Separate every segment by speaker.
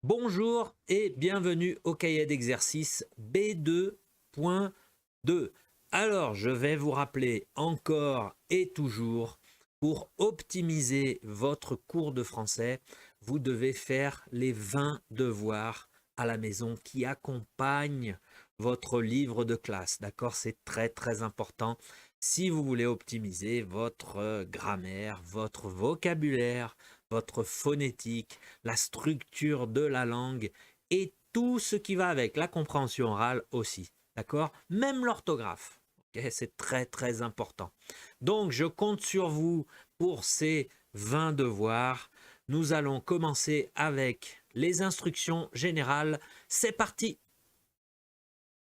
Speaker 1: Bonjour et bienvenue au cahier d'exercice B2.2. Alors, je vais vous rappeler encore et toujours, pour optimiser votre cours de français, vous devez faire les 20 devoirs à la maison qui accompagnent votre livre de classe. D'accord? C'est très très important si vous voulez optimiser votre grammaire, votre vocabulaire, votre phonétique, la structure de la langue et tout ce qui va avec, la compréhension orale aussi, d'accord? Même l'orthographe, okay? C'est très très important. Donc je compte sur vous pour ces 20 devoirs. Nous allons commencer avec les instructions générales. C'est parti!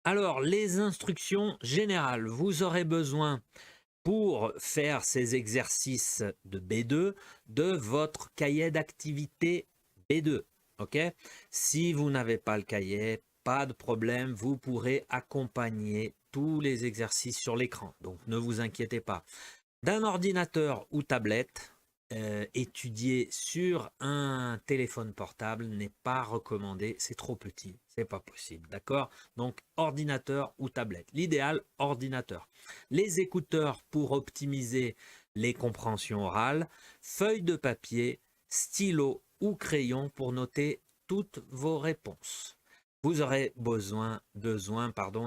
Speaker 1: Alors, les instructions générales, vous aurez besoin pour faire ces exercices de B2 de votre cahier d'activité B2. Ok? Si vous n'avez pas le cahier, pas de problème, vous pourrez accompagner tous les exercices sur l'écran. Donc ne vous inquiétez pas. D'un ordinateur ou tablette, étudier sur un téléphone portable n'est pas recommandé, c'est trop petit, c'est pas possible, d'accord? Donc ordinateur ou tablette, l'idéal ordinateur. Les écouteurs pour optimiser les compréhensions orales, feuille de papier, stylo ou crayon pour noter toutes vos réponses. Vous aurez besoin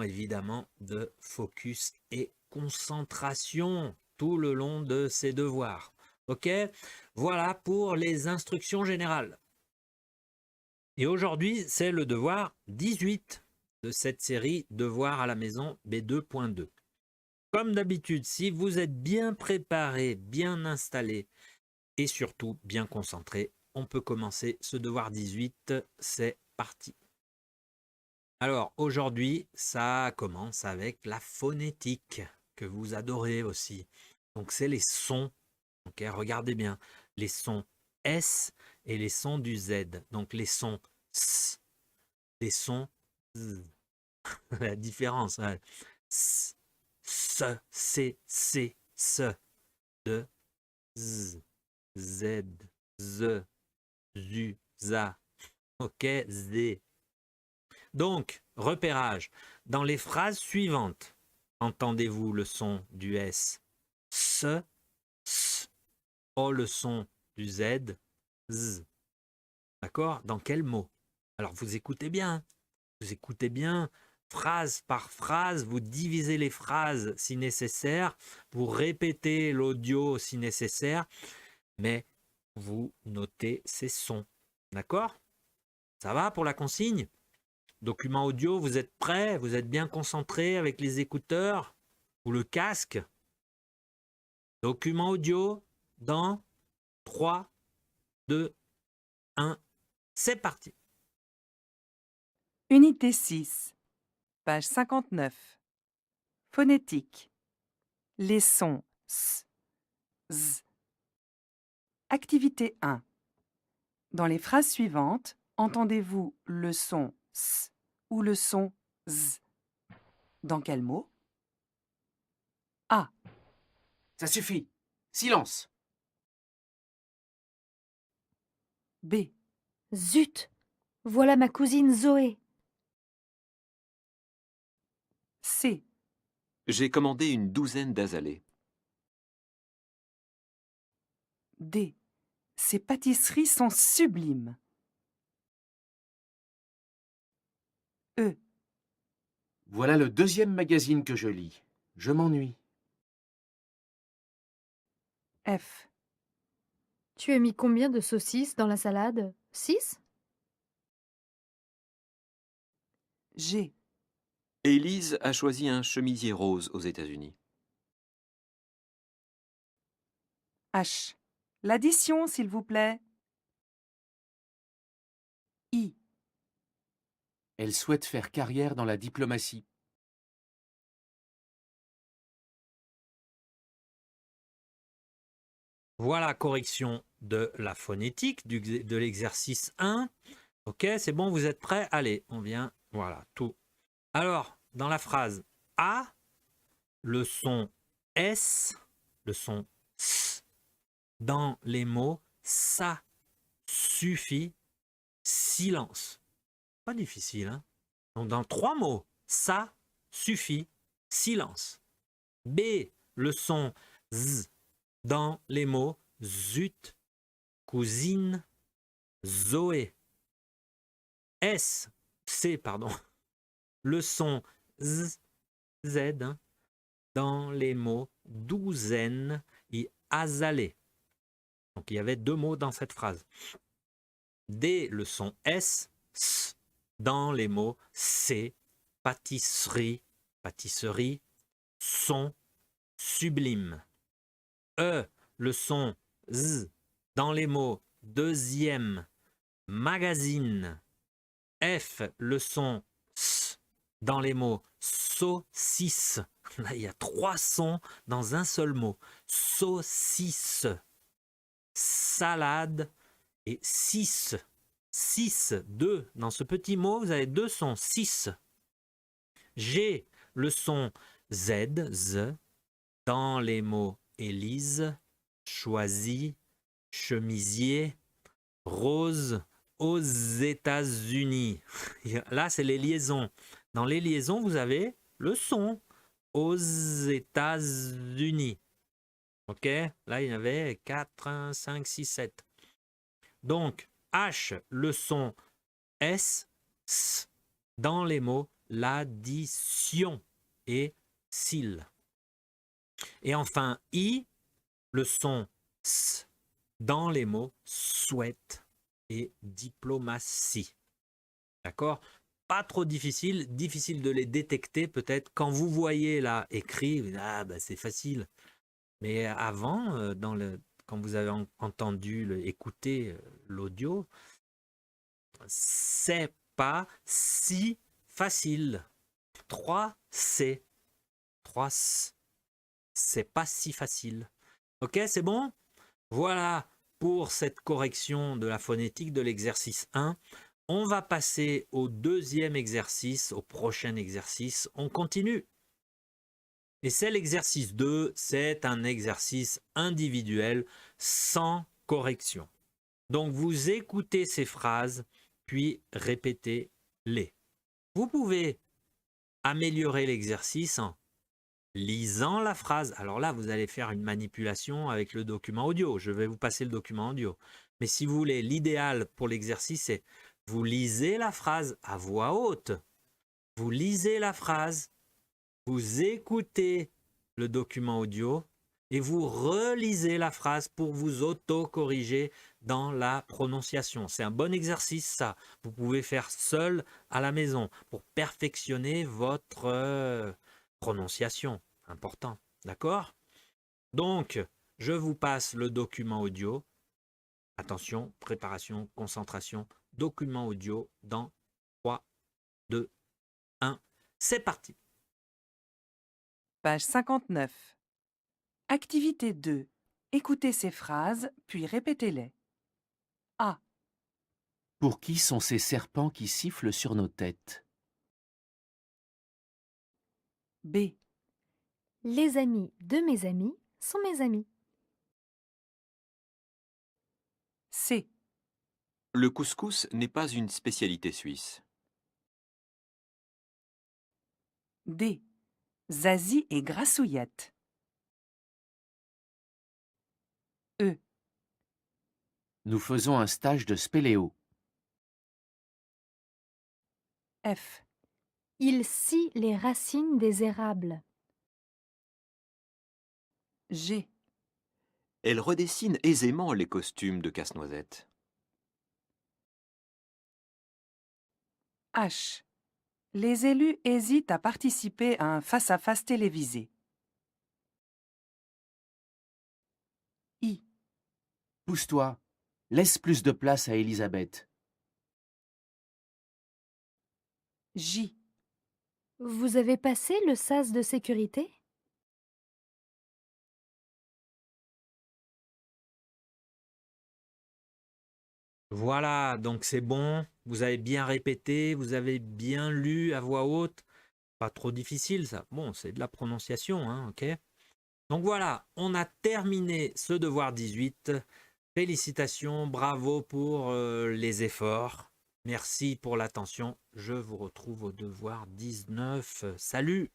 Speaker 1: évidemment de focus et concentration tout le long de ces devoirs. Ok? Voilà pour les instructions générales. Et aujourd'hui, c'est le devoir 18 de cette série Devoirs à la maison B2.2. Comme d'habitude, si vous êtes bien préparé, bien installé et surtout bien concentré, on peut commencer ce devoir 18. C'est parti. Alors aujourd'hui, ça commence avec la phonétique que vous adorez aussi. Donc c'est les sons. Okay, regardez bien les sons S et les sons du Z. Donc les sons S, les sons Z. La différence. Ouais. S, C, de Z, Z, Z, ZU, ZA. Ok, Z. Donc, repérage. Dans les phrases suivantes, entendez-vous le son du S, S, le son du Z, Z. D'accord? Dans quel mot? Alors vous écoutez bien. Vous écoutez bien, phrase par phrase, vous divisez les phrases si nécessaire, vous répétez l'audio si nécessaire, mais vous notez ces sons. D'accord? Ça va pour la consigne? Document audio, vous êtes prêts? Vous êtes bien concentré avec les écouteurs ou le casque? Document audio dans 3, 2, 1, c'est parti.
Speaker 2: Unité 6, page 59. Phonétique. Les sons S, Z. Activité 1. Dans les phrases suivantes, entendez-vous le son S ou le son Z? Dans quel mot? A.
Speaker 3: Ça suffit. Silence.
Speaker 2: B.
Speaker 4: Zut! Voilà ma cousine Zoé.
Speaker 2: C.
Speaker 5: J'ai commandé une douzaine d'azalées.
Speaker 2: D. Ces pâtisseries sont sublimes. E.
Speaker 3: Voilà le deuxième magazine que je lis. Je m'ennuie.
Speaker 2: F.
Speaker 4: Tu as mis combien de saucisses dans la salade? 6?
Speaker 2: G.
Speaker 5: Élise a choisi un chemisier rose aux États-Unis.
Speaker 2: H. L'addition, s'il vous plaît. I.
Speaker 3: Elle souhaite faire carrière dans la diplomatie.
Speaker 1: Voilà, correction de la phonétique de l'exercice 1. Ok, c'est bon, vous êtes prêts? Allez, on vient, voilà, tout. Alors, dans la phrase A, le son S, le son S, dans les mots ça suffit, silence. Pas difficile, hein? Donc dans 3 mots, ça suffit, silence. B, le son Z dans les mots zut, cousine, Zoé. C, pardon, le son Z, hein, dans les mots douzaine et azalée. Donc il y avait 2 mots dans cette phrase. D, le son S dans les mots C, pâtisserie, son, sublime. E, le son Z dans les mots deuxième, magazine. F, le son S dans les mots saucisse. Là, il y a 3 sons dans un seul mot. Saucisse, salade et 6. 6, 2. Dans ce petit mot, vous avez 2 sons. 6. G, le son Z, dans les mots Élise, choisi, chemisier, rose, aux États-Unis. Là, c'est les liaisons. Dans les liaisons, vous avez le son aux États-Unis. Ok? Là, il y en avait 4, 5, 6, 7. Donc, H, le son S, dans les mots l'addition et cils. Et enfin, I, le son S, dans les mots souhaite et diplomatie. D'accord? Pas trop difficile de les détecter peut-être. Quand vous voyez là écrit, c'est facile. Mais avant, quand vous avez entendu, écouté l'audio, c'est pas si facile. 3C. 3C. C'est pas si facile. Ok, c'est bon? Voilà pour cette correction de la phonétique de l'exercice 1. On va passer au deuxième exercice, au prochain exercice. On continue. Et c'est l'exercice 2, c'est un exercice individuel sans correction. Donc vous écoutez ces phrases, puis répétez-les. Vous pouvez améliorer l'exercice en lisant la phrase. Alors là, vous allez faire une manipulation avec le document audio. Je vais vous passer le document audio. Mais si vous voulez, l'idéal pour l'exercice, c'est vous lisez la phrase à voix haute. Vous lisez la phrase, vous écoutez le document audio et vous relisez la phrase pour vous auto-corriger dans la prononciation. C'est un bon exercice, ça. Vous pouvez faire seul à la maison pour perfectionner votre prononciation. Important. D'accord? Donc, je vous passe le document audio. Attention, préparation, concentration, document audio dans 3, 2, 1. C'est parti.
Speaker 2: Page 59. Activité 2. Écoutez ces phrases, puis répétez-les. A.
Speaker 3: Pour qui sont ces serpents qui sifflent sur nos têtes?
Speaker 2: B.
Speaker 4: Les amis de mes amis sont mes amis.
Speaker 2: C.
Speaker 5: Le couscous n'est pas une spécialité suisse.
Speaker 2: D. Zazie et Grassouillette. E.
Speaker 3: Nous faisons un stage de spéléo.
Speaker 2: F.
Speaker 4: Il scie les racines des érables.
Speaker 2: G.
Speaker 5: Elle redessine aisément les costumes de Casse-Noisette.
Speaker 2: H. Les élus hésitent à participer à un face-à-face télévisé. I.
Speaker 3: Pousse-toi, laisse plus de place à Elisabeth.
Speaker 2: J.
Speaker 4: Vous avez passé le sas de sécurité?
Speaker 1: Voilà, donc c'est bon. Vous avez bien répété, vous avez bien lu à voix haute. Pas trop difficile ça. Bon, c'est de la prononciation, hein, ok? Donc voilà, on a terminé ce devoir 18. Félicitations, bravo pour les efforts. Merci pour l'attention. Je vous retrouve au devoir 19. Salut!